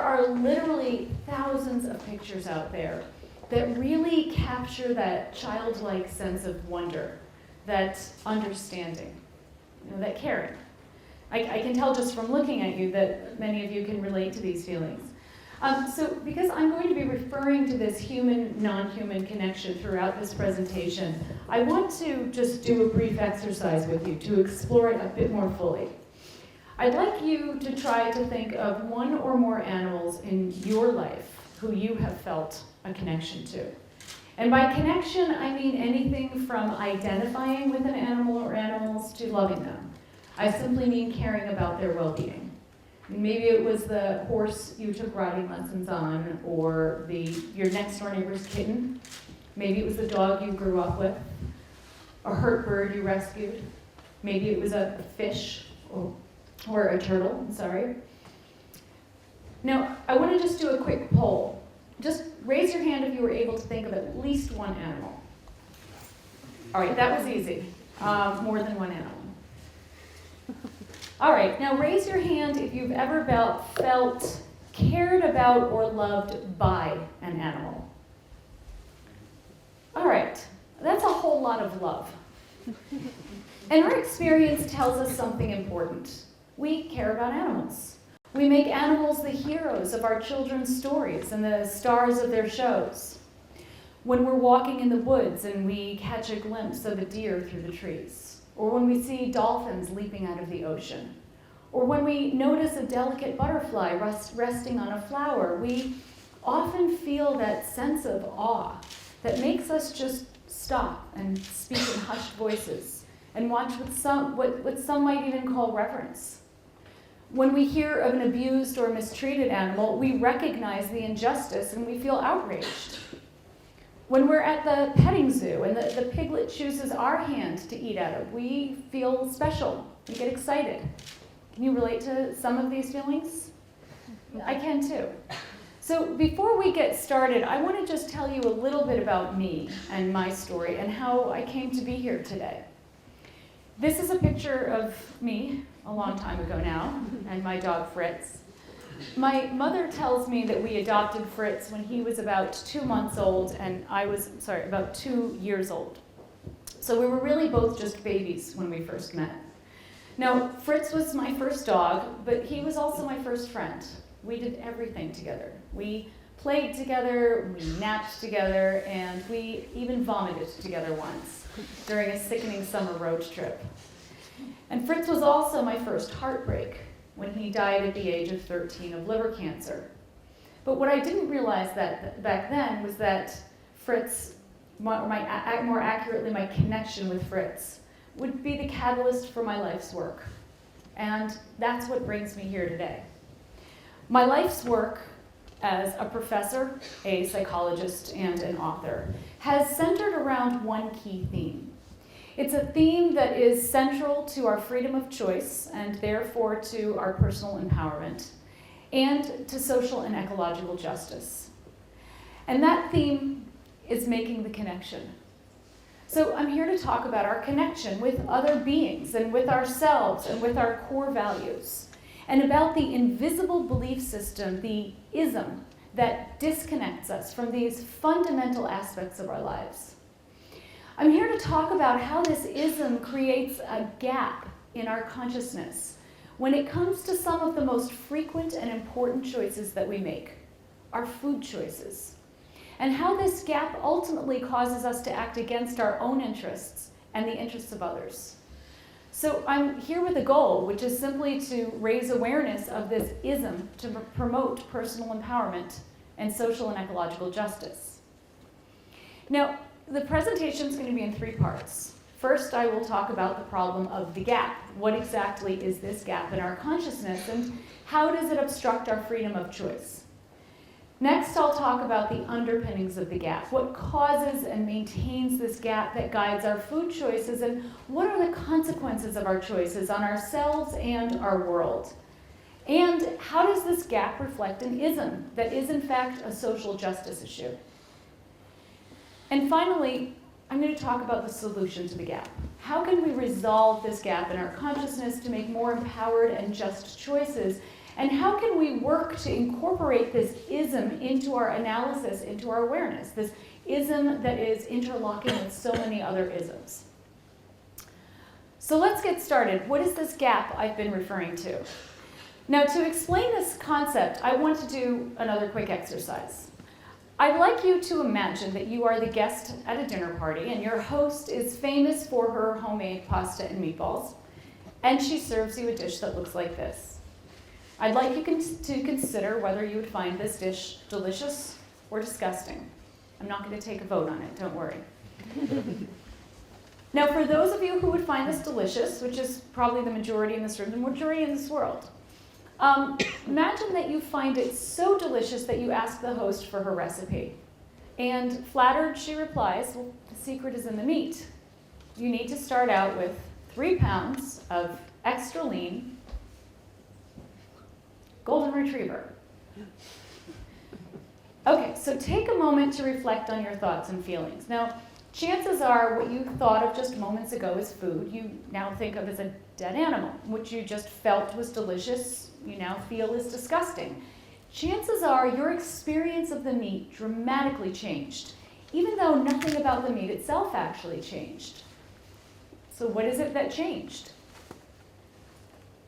are literally thousands of pictures out there that really capture that childlike sense of wonder, that understanding, that caring. I can tell just from looking at you that many of you can relate to these feelings. So because I'm going to be referring to this human-non-human connection throughout this presentation, I want to just do a brief exercise with you to explore it a bit more fully. I'd like you to try to think of one or more animals in your life who you have felt a connection to. And by connection, I mean anything from identifying with an animal or animals to loving them. I simply mean caring about their well-being. Maybe it was the horse you took riding lessons on, or your next-door neighbor's kitten. Maybe it was the dog you grew up with, a hurt bird you rescued. Maybe it was a fish or a turtle, I'm sorry. Now, I want to just do a quick poll. Just raise your hand if you were able to think of at least one animal. All right, that was easy. More than one animal. All right, now raise your hand if you've ever felt cared about or loved by an animal. All right, that's a whole lot of love. And our experience tells us something important. We care about animals. We make animals the heroes of our children's stories and the stars of their shows. When we're walking in the woods and we catch a glimpse of a deer through the trees, or when we see dolphins leaping out of the ocean, or when we notice a delicate butterfly resting on a flower, we often feel that sense of awe that makes us just stop and speak in hushed voices and watch what some might even call reverence. When we hear of an abused or mistreated animal, we recognize the injustice and we feel outraged. When we're at the petting zoo and the piglet chooses our hand to eat out of, we feel special. We get excited. Can you relate to some of these feelings? I can too. So before we get started, I want to just tell you a little bit about me and my story and how I came to be here today. This is a picture of me a long time ago now, and my dog Fritz. My mother tells me that we adopted Fritz when he was about 2 months old, and I was, about 2 years old. So we were really both just babies when we first met. Now, Fritz was my first dog, but he was also my first friend. We did everything together. We played together, we napped together, and we even vomited together once during a sickening summer road trip. And Fritz was also my first heartbreak when he died at the age of 13 of liver cancer. But what I didn't realize back then was that Fritz, more accurately, my connection with Fritz, would be the catalyst for my life's work. And that's what brings me here today. My life's work as a professor, a psychologist, and an author has centered around one key theme. It's a theme that is central to our freedom of choice and therefore to our personal empowerment and to social and ecological justice. And that theme is making the connection. So I'm here to talk about our connection with other beings and with ourselves and with our core values, and about the invisible belief system, the ism, that disconnects us from these fundamental aspects of our lives. I'm here to talk about how this ism creates a gap in our consciousness when it comes to some of the most frequent and important choices that we make, our food choices, and how this gap ultimately causes us to act against our own interests and the interests of others. So I'm here with a goal, which is simply to raise awareness of this ism to promote personal empowerment and social and ecological justice. Now, the presentation is going to be in 3 parts. First, I will talk about the problem of the gap. What exactly is this gap in our consciousness, and how does it obstruct our freedom of choice? Next, I'll talk about the underpinnings of the gap. What causes and maintains this gap that guides our food choices, and what are the consequences of our choices on ourselves and our world? And how does this gap reflect an ism that is in fact a social justice issue? And finally, I'm going to talk about the solution to the gap. How can we resolve this gap in our consciousness to make more empowered and just choices? And how can we work to incorporate this ism into our analysis, into our awareness, this ism that is interlocking with so many other isms? So let's get started. What is this gap I've been referring to? Now, to explain this concept, I want to do another quick exercise. I'd like you to imagine that you are the guest at a dinner party and your host is famous for her homemade pasta and meatballs, and she serves you a dish that looks like this. I'd like you to consider whether you would find this dish delicious or disgusting. I'm not going to take a vote on it, don't worry. Now, for those of you who would find this delicious, which is probably the majority in this room, the majority in this world, imagine that you find it so delicious that you ask the host for her recipe. And flattered, she replies, well, the secret is in the meat. You need to start out with 3 pounds of extra lean golden retriever. Okay, so take a moment to reflect on your thoughts and feelings. Now, chances are what you thought of just moments ago as food, you now think of as a dead animal. What you just felt was delicious, you now feel is disgusting. Chances are your experience of the meat dramatically changed, even though nothing about the meat itself actually changed. So what is it that changed?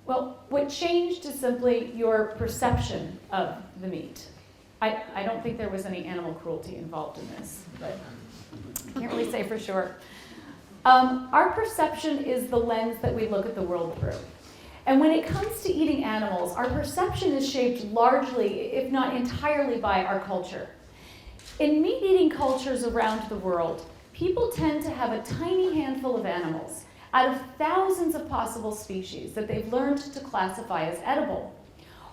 Well, what changed is simply your perception of the meat. I don't think there was any animal cruelty involved in this, but I can't really say for sure. Our perception is the lens that we look at the world through. And when it comes to eating animals, our perception is shaped largely, if not entirely, by our culture. In meat-eating cultures around the world, people tend to have a tiny handful of animals out of thousands of possible species that they've learned to classify as edible.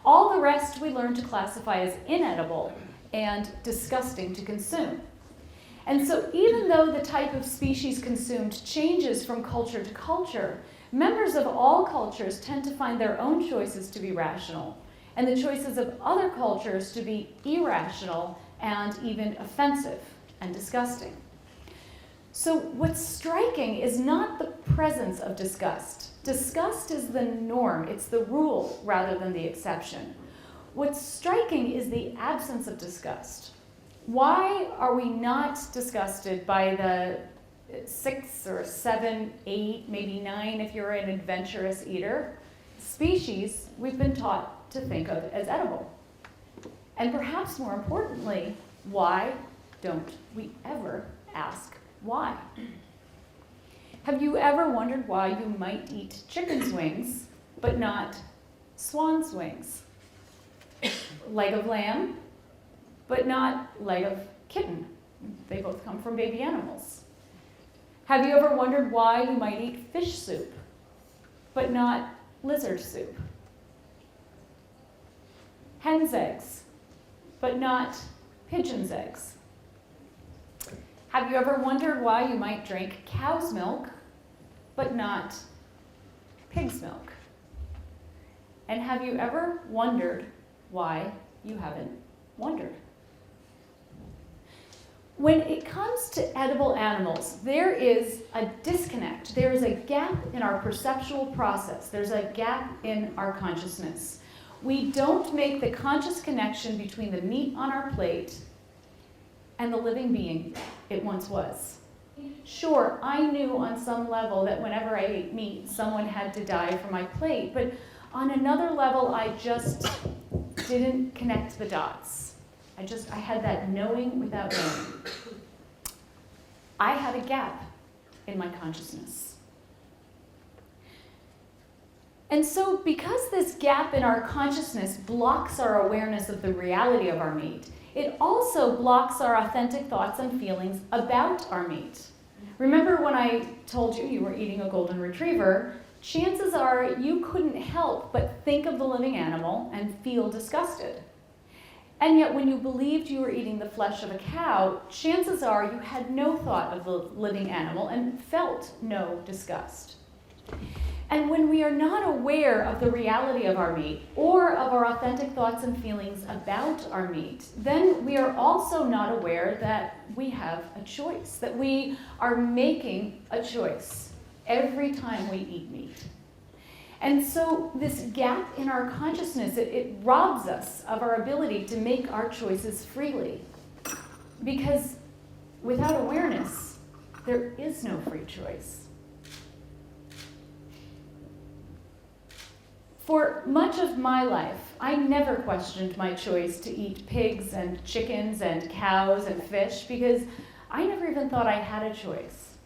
All the rest we learn to classify as inedible and disgusting to consume. And so even though the type of species consumed changes from culture to culture, members of all cultures tend to find their own choices to be rational, and the choices of other cultures to be irrational and even offensive and disgusting. So what's striking is not the presence of disgust. Disgust is the norm, it's the rule rather than the exception. What's striking is the absence of disgust. Why are we not disgusted by the 6 or 7, 8, maybe 9 if you're an adventurous eater, species we've been taught to think of as edible? And perhaps more importantly, why don't we ever ask why? Have you ever wondered why you might eat chicken's wings but not swan's wings? Leg of lamb, but not leg of kitten. They both come from baby animals. Have you ever wondered why you might eat fish soup, but not lizard soup? Hen's eggs, but not pigeon's eggs. Have you ever wondered why you might drink cow's milk, but not pig's milk? And have you ever wondered why you haven't wondered? When it comes to edible animals, there is a disconnect. There is a gap in our perceptual process. There's a gap in our consciousness. We don't make the conscious connection between the meat on our plate and the living being it once was. Sure, I knew on some level that whenever I ate meat, someone had to die for my plate, but on another level, I just didn't connect the dots. I had that knowing without knowing. I had a gap in my consciousness. And so because this gap in our consciousness blocks our awareness of the reality of our meat, it also blocks our authentic thoughts and feelings about our meat. Remember when I told you you were eating a golden retriever, chances are you couldn't help but think of the living animal and feel disgusted. And yet when you believed you were eating the flesh of a cow, chances are you had no thought of the living animal and felt no disgust. And when we are not aware of the reality of our meat or of our authentic thoughts and feelings about our meat, then we are also not aware that we have a choice, that we are making a choice every time we eat meat. And so this gap in our consciousness, it robs us of our ability to make our choices freely. Because without awareness, there is no free choice. For much of my life, I never questioned my choice to eat pigs and chickens and cows and fish because I never even thought I had a choice.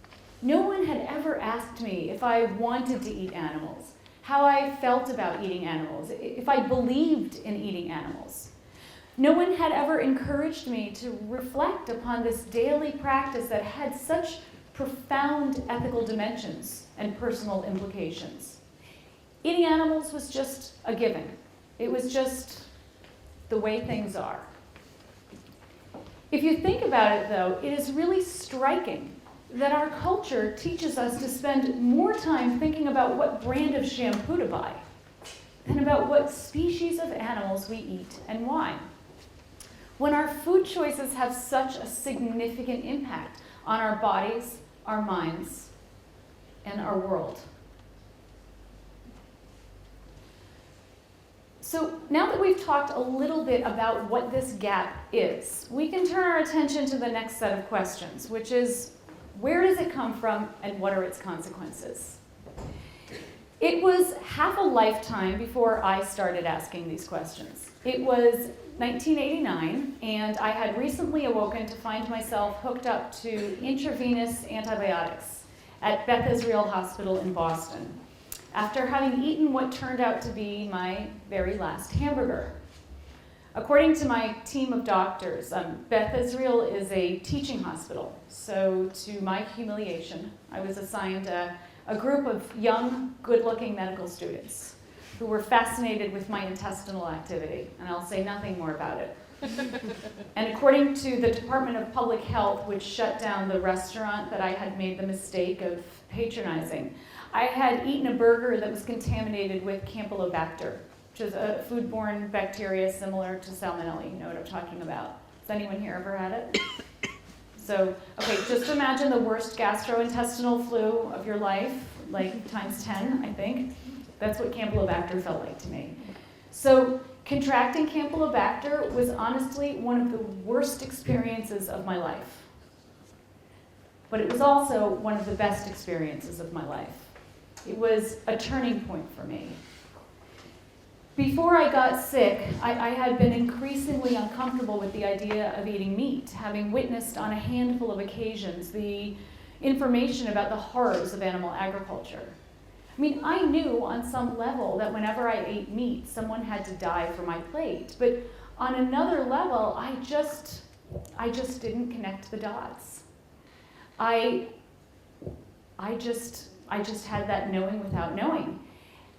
No one had ever asked me if I wanted to eat animals, how I felt about eating animals, if I believed in eating animals. No one had ever encouraged me to reflect upon this daily practice that had such profound ethical dimensions and personal implications. Eating animals was just a given. It was just the way things are. If you think about it, though, it is really striking that our culture teaches us to spend more time thinking about what brand of shampoo to buy than about what species of animals we eat and why. When our food choices have such a significant impact on our bodies, our minds, and our world. So now that we've talked a little bit about what this gap is, we can turn our attention to the next set of questions, which is, where does it come from and what are its consequences? It was half a lifetime before I started asking these questions. It was 1989, and I had recently awoken to find myself hooked up to intravenous antibiotics at Beth Israel Hospital in Boston, after having eaten what turned out to be my very last hamburger. According to my team of doctors, Beth Israel is a teaching hospital, so to my humiliation, I was assigned a group of young, good-looking medical students who were fascinated with my intestinal activity, and I'll say nothing more about it. And according to the Department of Public Health, which shut down the restaurant that I had made the mistake of patronizing, I had eaten a burger that was contaminated with Campylobacter, which is a foodborne bacteria similar to salmonella. You know what I'm talking about. Has anyone here ever had it? So, okay, just imagine the worst gastrointestinal flu of your life, like times 10, I think. That's what Campylobacter felt like to me. So, contracting Campylobacter was honestly one of the worst experiences of my life. But it was also one of the best experiences of my life. It was a turning point for me. Before I got sick, I had been increasingly uncomfortable with the idea of eating meat, having witnessed on a handful of occasions the information about the horrors of animal agriculture. I mean, I knew on some level that whenever I ate meat, someone had to die for my plate. But on another level, I just didn't connect the dots. I just had that knowing without knowing.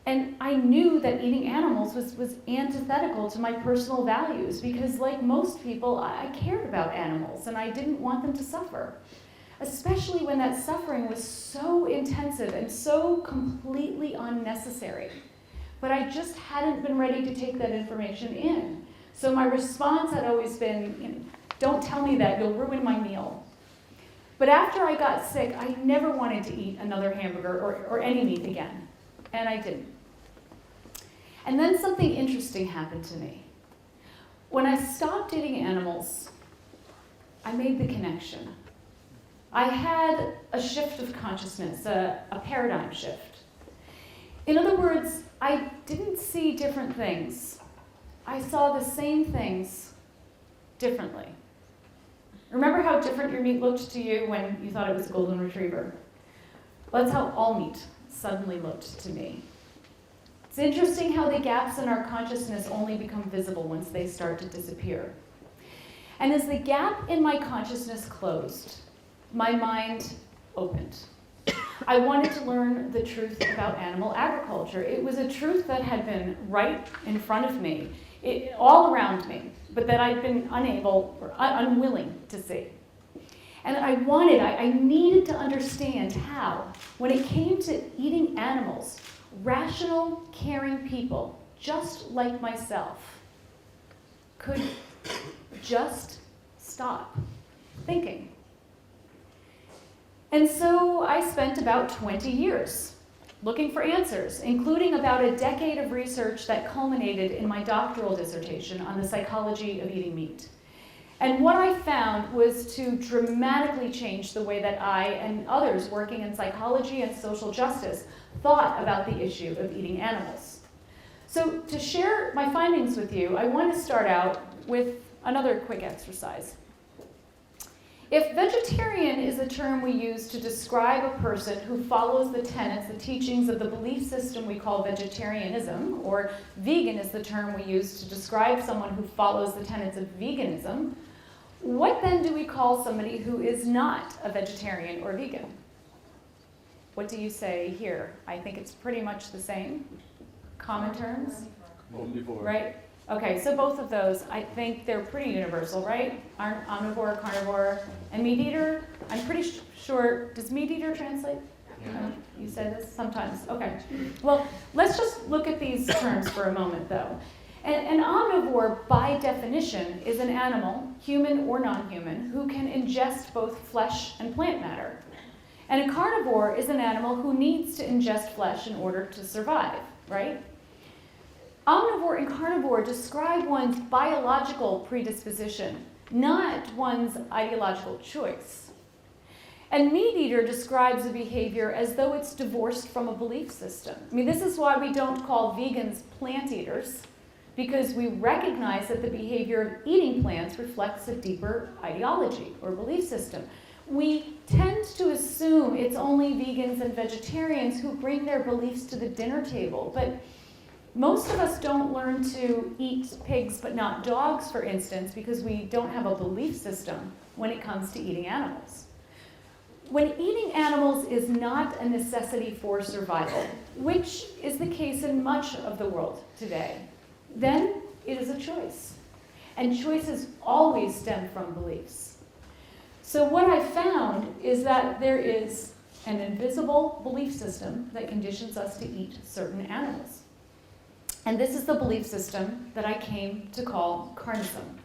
And I knew that eating animals was antithetical to my personal values because, like most people, I cared about animals and I didn't want them to suffer, especially when that suffering was so intensive and so completely unnecessary. But I just hadn't been ready to take that information in. So my response had always been, don't tell me that, you'll ruin my meal. But after I got sick, I never wanted to eat another hamburger or any meat again, and I didn't. And then something interesting happened to me. When I stopped eating animals, I made the connection. I had a shift of consciousness, a paradigm shift. In other words, I didn't see different things. I saw the same things differently. Remember how different your meat looked to you when you thought it was a golden retriever? Well, that's how all meat suddenly looked to me. It's interesting how the gaps in our consciousness only become visible once they start to disappear. And as the gap in my consciousness closed, my mind opened. I wanted to learn the truth about animal agriculture. It was a truth that had been right in front of me, all around me, but that I'd been unable or unwilling to see. And I needed to understand how, when it came to eating animals, rational, caring people, just like myself, could just stop thinking. And so I spent about 20 years looking for answers, including about a decade of research that culminated in my doctoral dissertation on the psychology of eating meat. And what I found was to dramatically change the way that I and others working in psychology and social justice thought about the issue of eating animals. So to share my findings with you, I want to start out with another quick exercise. If vegetarian is a term we use to describe a person who follows the tenets, the teachings of the belief system we call vegetarianism, or vegan is the term we use to describe someone who follows the tenets of veganism, what then do we call somebody who is not a vegetarian or vegan? What do you say here? I think it's pretty much the same. Common terms? Omnivore. Right? Okay, so both of those, I think they're pretty universal, right? Aren't omnivore, carnivore, and meat eater? I'm pretty sure, does meat eater translate? Yeah. You said this sometimes. Okay. Well, let's just look at these terms for a moment, though. An omnivore, by definition, is an animal, human or non-human, who can ingest both flesh and plant matter. And a carnivore is an animal who needs to ingest flesh in order to survive, right? Omnivore and carnivore describe one's biological predisposition, not one's ideological choice. And meat eater describes a behavior as though it's divorced from a belief system. I mean, this is why we don't call vegans plant eaters, because we recognize that the behavior of eating plants reflects a deeper ideology or belief system. We tend to assume it's only vegans and vegetarians who bring their beliefs to the dinner table, but most of us don't learn to eat pigs but not dogs, for instance, because we don't have a belief system when it comes to eating animals. When eating animals is not a necessity for survival, which is the case in much of the world today, then it is a choice. And choices always stem from beliefs. So what I found is that there is an invisible belief system that conditions us to eat certain animals. And this is the belief system that I came to call Carnism.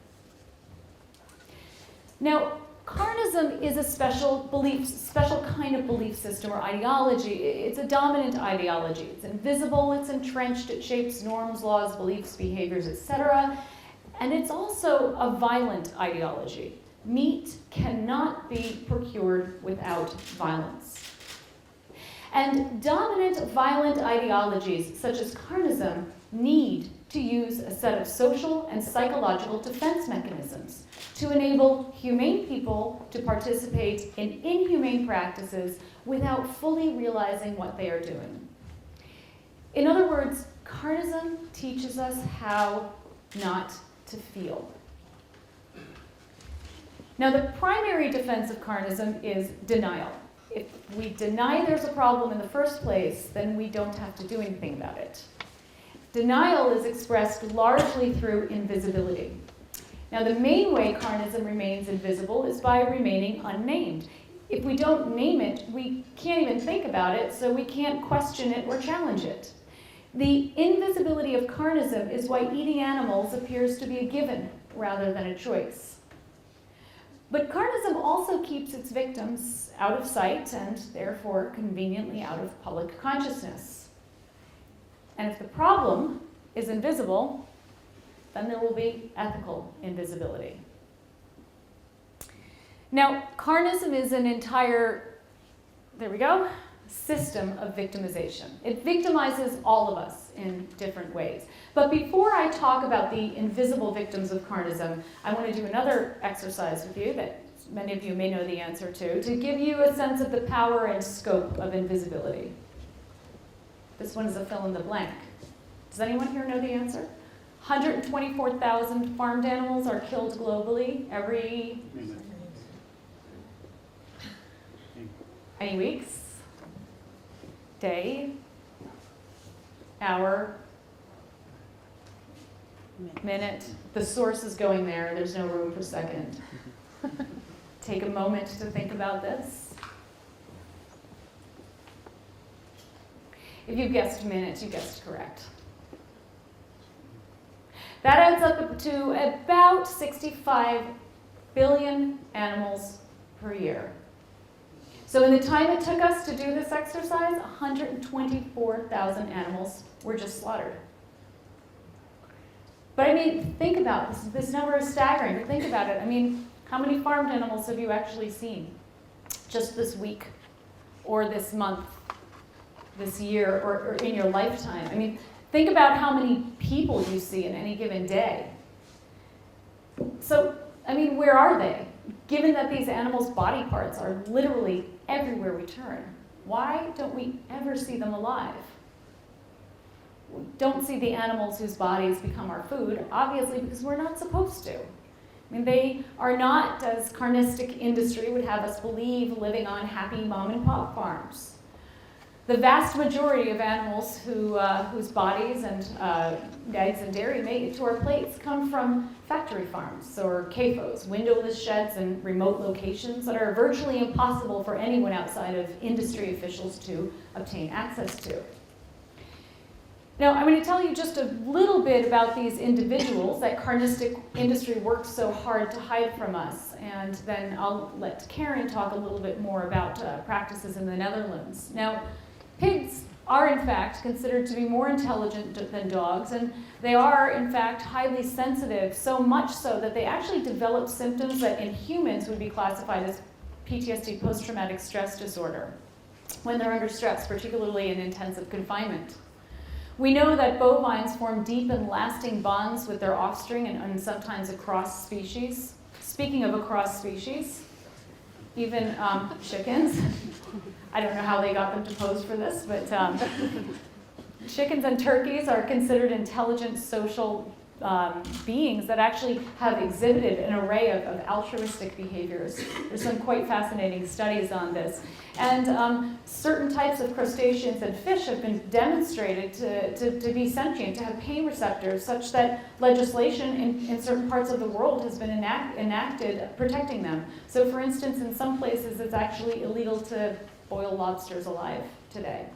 Now, Carnism is a special kind of belief system or ideology. It's a dominant ideology. It's invisible, it's entrenched, it shapes norms, laws, beliefs, behaviors, etc. And it's also a violent ideology. Meat cannot be procured without violence. And dominant violent ideologies, such as Carnism, need to use a set of social and psychological defense mechanisms to enable humane people to participate in inhumane practices without fully realizing what they are doing. In other words, Carnism teaches us how not to feel. Now, the primary defense of Carnism is denial. If we deny there's a problem in the first place, then we don't have to do anything about it. Denial is expressed largely through invisibility. Now, the main way Carnism remains invisible is by remaining unnamed. If we don't name it, we can't even think about it, so we can't question it or challenge it. The invisibility of Carnism is why eating animals appears to be a given rather than a choice. But Carnism also keeps its victims out of sight and therefore conveniently out of public consciousness. And if the problem is invisible, then there will be ethical invisibility. Now, Carnism is an entire, system of victimization. It victimizes all of us in different ways. But before I talk about the invisible victims of Carnism, I want to do another exercise with you that many of you may know the answer to give you a sense of the power and scope of invisibility. This one is a fill in the blank. Does anyone here know the answer? 124,000 farmed animals are killed globally every... Any weeks? Day? Hour? Minute? The source is going there. There's no room for second. Take a moment to think about this. If you guessed minute, you guessed correct. That adds up to about 65 billion animals per year. So in the time it took us to do this exercise, 124,000 animals were just slaughtered. But I mean, think about this. This number is staggering, but think about it. I mean, how many farmed animals have you actually seen just this week, or this month, this year, or in your lifetime? I mean, think about how many people you see in any given day. So, I mean, where are they? Given that these animals' body parts are literally everywhere we turn, why don't we ever see them alive? We don't see the animals whose bodies become our food, obviously because we're not supposed to. I mean, they are not, as carnistic industry would have us believe, living on happy mom and pop farms. The vast majority of animals whose bodies and eggs and dairy make it to our plates come from factory farms or CAFOs, windowless sheds in remote locations that are virtually impossible for anyone outside of industry officials to obtain access to. Now, I'm going to tell you just a little bit about these individuals that carnistic industry works so hard to hide from us, and then I'll let Karen talk a little bit more about practices in the Netherlands. Now, pigs are, in fact, considered to be more intelligent than dogs, and they are, in fact, highly sensitive, so much so that they actually develop symptoms that in humans would be classified as PTSD, post-traumatic stress disorder, when they're under stress, particularly in intensive confinement. We know that bovines form deep and lasting bonds with their offspring and sometimes across species. Speaking of across species, even chickens. I don't know how they got them to pose for this, but chickens and turkeys are considered intelligent social beings that actually have exhibited an array of altruistic behaviors. There's some quite fascinating studies on this. And certain types of crustaceans and fish have been demonstrated to be sentient, to have pain receptors, such that legislation in certain parts of the world has been enacted protecting them. So for instance, in some places it's actually illegal to boil lobsters alive today.